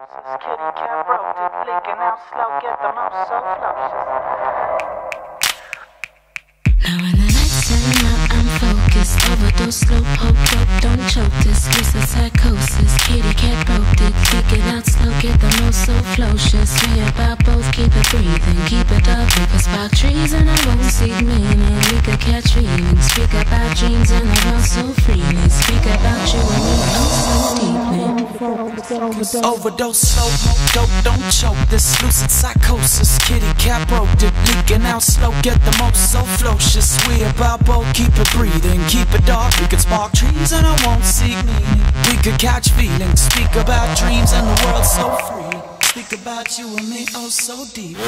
psychosis. Kitty cat broke it, leaking out slow, get the most so flocious. Now when the lights turn up, I'm focused. Overdose, slow poke, dope, don't choke this. Lucid psychosis, kitty cat broke it. Leaking out slow, get the most so flocious. We about both, keep it breathing, keep it up. We could spark trees and I won't seek meaning. We could catch feelings, speak about dreams and I want so freely. Speak about you and me, oh so deeply. Overdose, slow poke, dope, don't choke this. Lucid psychosis, kitty cat broke it. Leaking out slow, get the most so flocious. We about both, keep it breathing, keep it dark. We could spark trees and I won't seek meaning. We could catch feelings, speak about dreams and the world so free. Speak about you and me, oh so deep. I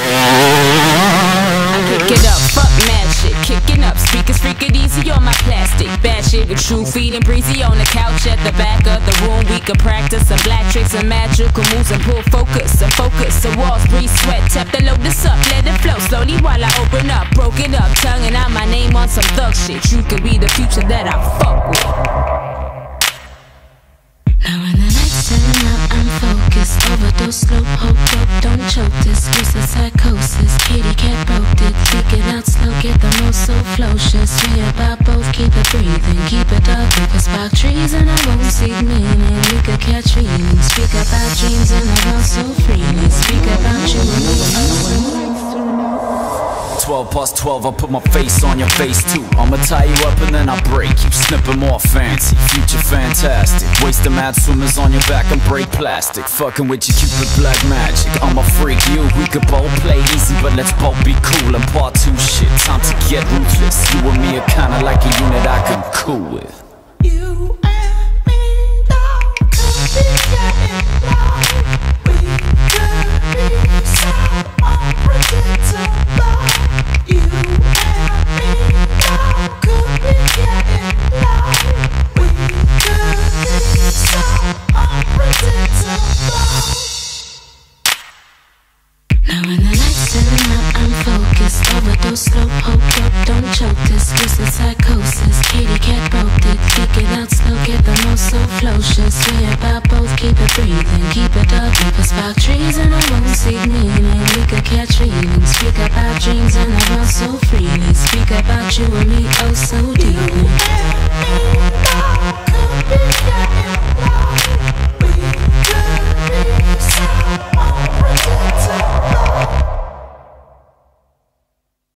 kick it up, fuck mad shit, kicking up speakers, freak it easy on my plastic. Bad shit with true feeding breezy on the couch at the back of the room. We can practice some black tricks and magical moves and pull focus and focus. The walls breathe sweat, tap the lotus up, let it flow slowly while I open up. Broken up, tonguing out my name on some thug shit. You could be the future that I fuck with. Now when the lights turn up, I'm focused. Overdose, slow poke, dope, don't choke this. Lucid psychosis, kitty cat broke it. Leak it out slow, get the most so flocious. We about both, keep it breathing, keep it up. We could spark trees and I won't seek meaning. We could catch feelings, speak about dreams and I want so freely. Speak about you and me. 12 past 12, I put my face on your face too. I'ma tie you up and then I break you. Snipping more fancy, future fantastic. Wasting mad swimmers on your back and break plastic. Fucking with your cupid black magic. I'ma freak you, we could both play easy, but let's both be cool. And part 2 shit, time to get ruthless. You and me are kinda like a unit I can cool with. You and me, though, could be getting low. We could be so unpredictable. You and me, though, could be getting low. We could be so unpredictable. Now when the lights turn up, I'm focused. Overdose, slow poke, dope, don't choke this. Lucid psychosis, kitty cat broke it. Leak it out slow, get the most so flocious. We about both, keep it breathing, keep it up. We could spark trees and I won't seek meaning. We could catch feelings, speak about dreams and I want so freely. Speak about you and me, oh so deeply.